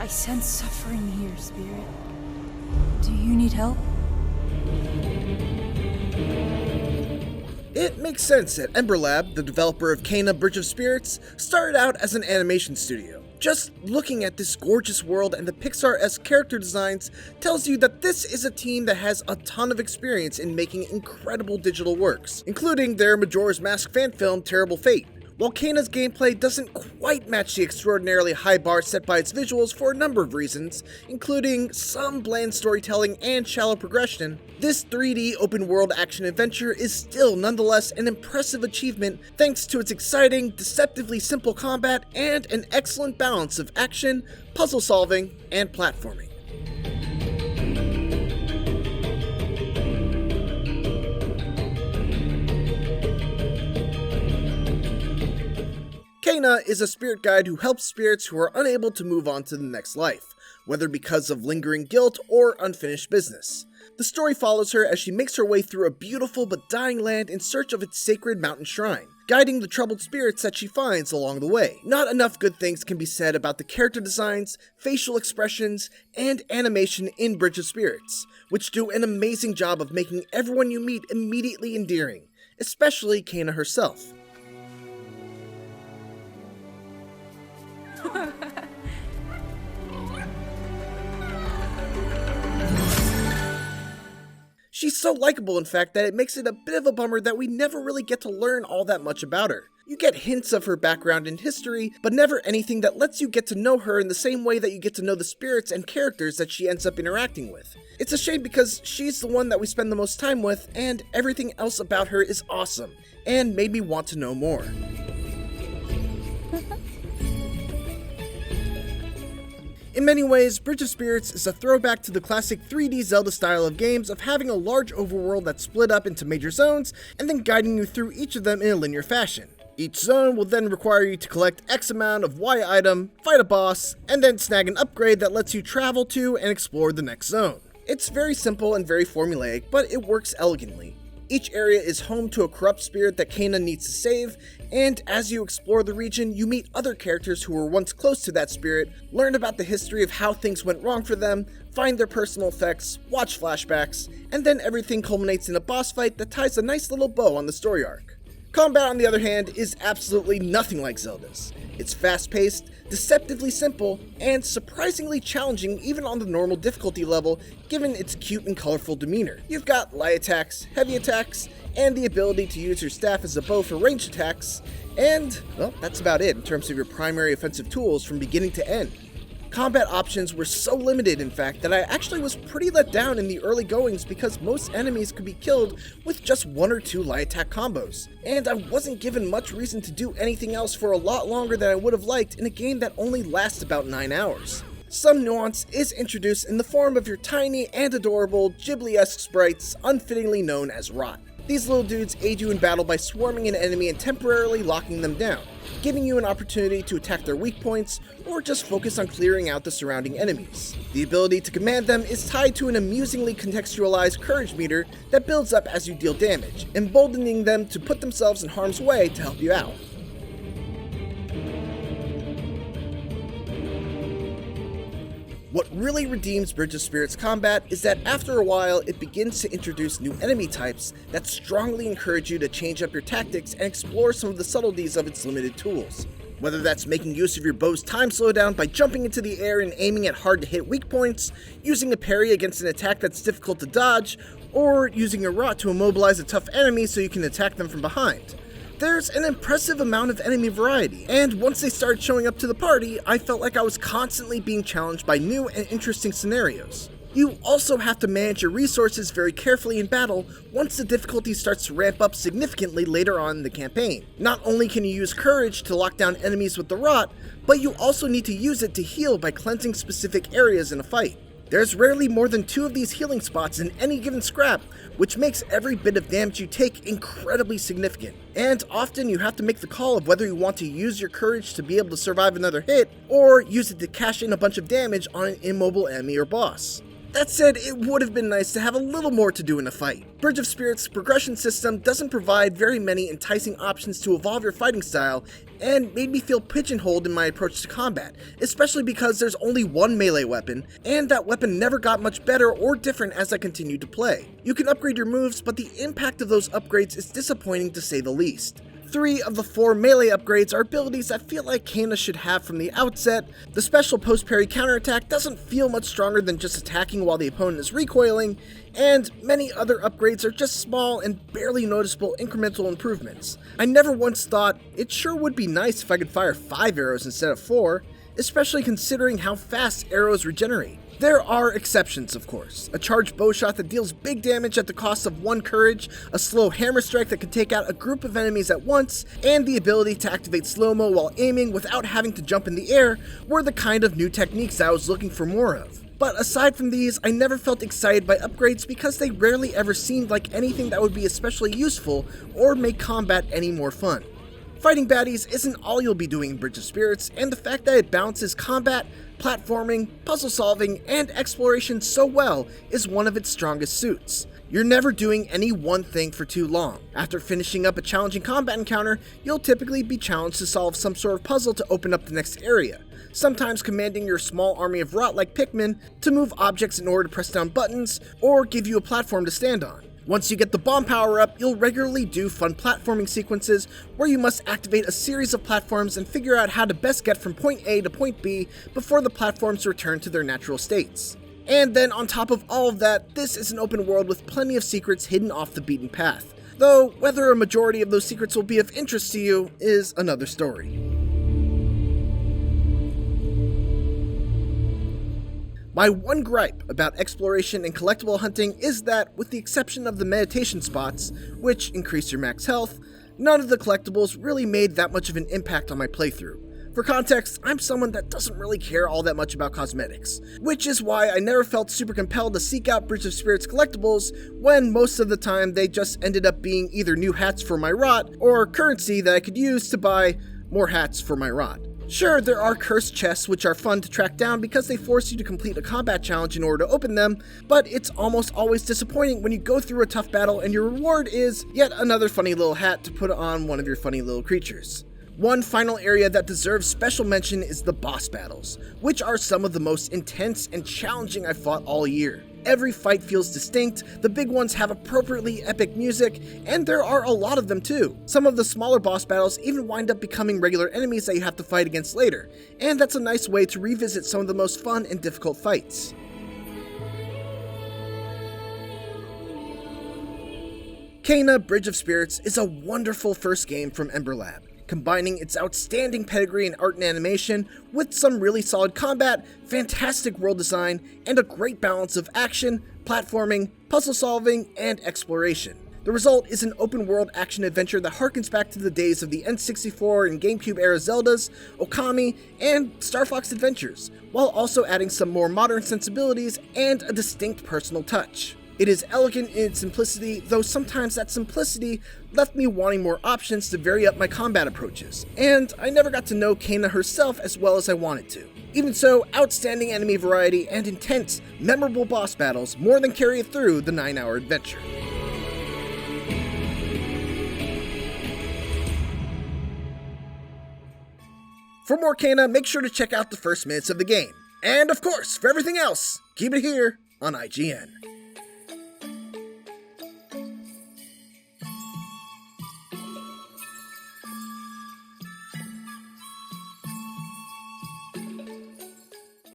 I sense suffering here, Spirit. Do you need help? It makes sense that Ember Lab, the developer of Kena Bridge of Spirits, started out as an animation studio. Just looking at this gorgeous world and the Pixar-esque character designs tells you that this is a team that has a ton of experience in making incredible digital works, including their Majora's Mask fan film Terrible Fate. While Kena's gameplay doesn't quite match the extraordinarily high bar set by its visuals for a number of reasons, including some bland storytelling and shallow progression, this 3D open-world action-adventure is still nonetheless an impressive achievement thanks to its exciting, deceptively simple combat and an excellent balance of action, puzzle solving, and platforming. Kena is a spirit guide who helps spirits who are unable to move on to the next life, whether because of lingering guilt or unfinished business. The story follows her as she makes her way through a beautiful but dying land in search of its sacred mountain shrine, guiding the troubled spirits that she finds along the way. Not enough good things can be said about the character designs, facial expressions, and animation in Bridge of Spirits, which do an amazing job of making everyone you meet immediately endearing, especially Kena herself. She's so likable, in fact, that it makes it a bit of a bummer that we never really get to learn all that much about her. You get hints of her background and history, but never anything that lets you get to know her in the same way that you get to know the spirits and characters that she ends up interacting with. It's a shame because she's the one that we spend the most time with, and everything else about her is awesome, and made me want to know more. In many ways, Bridge of Spirits is a throwback to the classic 3D Zelda style of games of having a large overworld that's split up into major zones and then guiding you through each of them in a linear fashion. Each zone will then require you to collect X amount of Y item, fight a boss, and then snag an upgrade that lets you travel to and explore the next zone. It's very simple and very formulaic, but it works elegantly. Each area is home to a corrupt spirit that Kena needs to save, and as you explore the region, you meet other characters who were once close to that spirit, learn about the history of how things went wrong for them, find their personal effects, watch flashbacks, and then everything culminates in a boss fight that ties a nice little bow on the story arc. Combat, on the other hand, is absolutely nothing like Zelda's. It's fast-paced, deceptively simple, and surprisingly challenging even on the normal difficulty level given its cute and colorful demeanor. You've got light attacks, heavy attacks, and the ability to use your staff as a bow for ranged attacks, and, well, that's about it in terms of your primary offensive tools from beginning to end. Combat options were so limited, in fact, that I actually was pretty let down in the early goings because most enemies could be killed with just one or two light attack combos, and I wasn't given much reason to do anything else for a lot longer than I would have liked in a game that only lasts about 9 hours. Some nuance is introduced in the form of your tiny and adorable Ghibli-esque sprites unfittingly known as Rot. These little dudes aid you in battle by swarming an enemy and temporarily locking them down, giving you an opportunity to attack their weak points or just focus on clearing out the surrounding enemies. The ability to command them is tied to an amusingly contextualized courage meter that builds up as you deal damage, emboldening them to put themselves in harm's way to help you out. What really redeems Bridge of Spirits combat is that after a while, it begins to introduce new enemy types that strongly encourage you to change up your tactics and explore some of the subtleties of its limited tools. Whether that's making use of your bow's time slowdown by jumping into the air and aiming at hard-to-hit weak points, using a parry against an attack that's difficult to dodge, or using a rot to immobilize a tough enemy so you can attack them from behind. There's an impressive amount of enemy variety, and once they started showing up to the party, I felt like I was constantly being challenged by new and interesting scenarios. You also have to manage your resources very carefully in battle once the difficulty starts to ramp up significantly later on in the campaign. Not only can you use courage to lock down enemies with the rot, but you also need to use it to heal by cleansing specific areas in a fight. There's rarely more than 2 of these healing spots in any given scrap, which makes every bit of damage you take incredibly significant. And often you have to make the call of whether you want to use your courage to be able to survive another hit, or use it to cash in a bunch of damage on an immobile enemy or boss. That said, it would have been nice to have a little more to do in a fight. Bridge of Spirits' progression system doesn't provide very many enticing options to evolve your fighting style, and made me feel pigeonholed in my approach to combat, especially because there's only one melee weapon, and that weapon never got much better or different as I continued to play. You can upgrade your moves, but the impact of those upgrades is disappointing to say the least. 3 of the 4 melee upgrades are abilities I feel like Kena should have from the outset. The special post-parry counterattack doesn't feel much stronger than just attacking while the opponent is recoiling, and many other upgrades are just small and barely noticeable incremental improvements. I never once thought, it sure would be nice if I could fire 5 arrows instead of 4, especially considering how fast arrows regenerate. There are exceptions, of course. A charged bowshot that deals big damage at the cost of 1 courage, a slow hammer strike that can take out a group of enemies at once, and the ability to activate slow-mo while aiming without having to jump in the air were the kind of new techniques I was looking for more of. But aside from these, I never felt excited by upgrades because they rarely ever seemed like anything that would be especially useful or make combat any more fun. Fighting baddies isn't all you'll be doing in Bridge of Spirits, and the fact that it balances combat, platforming, puzzle solving, and exploration so well is one of its strongest suits. You're never doing any one thing for too long. After finishing up a challenging combat encounter, you'll typically be challenged to solve some sort of puzzle to open up the next area, sometimes commanding your small army of rot like Pikmin to move objects in order to press down buttons, or give you a platform to stand on. Once you get the bomb power up, you'll regularly do fun platforming sequences where you must activate a series of platforms and figure out how to best get from point A to point B before the platforms return to their natural states. And then on top of all of that, this is an open world with plenty of secrets hidden off the beaten path. Though whether a majority of those secrets will be of interest to you is another story. My one gripe about exploration and collectible hunting is that, with the exception of the meditation spots, which increase your max health, none of the collectibles really made that much of an impact on my playthrough. For context, I'm someone that doesn't really care all that much about cosmetics, which is why I never felt super compelled to seek out Bridge of Spirits collectibles when most of the time they just ended up being either new hats for my rot or currency that I could use to buy more hats for my rot. Sure, there are cursed chests which are fun to track down because they force you to complete a combat challenge in order to open them, but it's almost always disappointing when you go through a tough battle and your reward is yet another funny little hat to put on one of your funny little creatures. One final area that deserves special mention is the boss battles, which are some of the most intense and challenging I've fought all year. Every fight feels distinct, the big ones have appropriately epic music, and there are a lot of them too. Some of the smaller boss battles even wind up becoming regular enemies that you have to fight against later, and that's a nice way to revisit some of the most fun and difficult fights. Kena Bridge of Spirits is a wonderful first game from Ember Lab, combining its outstanding pedigree in art and animation with some really solid combat, fantastic world design, and a great balance of action, platforming, puzzle solving, and exploration. The result is an open-world action-adventure that harkens back to the days of the N64 and GameCube-era Zeldas, Okami, and Star Fox Adventures, while also adding some more modern sensibilities and a distinct personal touch. It is elegant in its simplicity, though sometimes that simplicity left me wanting more options to vary up my combat approaches, and I never got to know Kena herself as well as I wanted to. Even so, outstanding enemy variety and intense, memorable boss battles more than carry it through the 9-hour adventure. For more Kena, make sure to check out the first minutes of the game. And of course, for everything else, keep it here on IGN.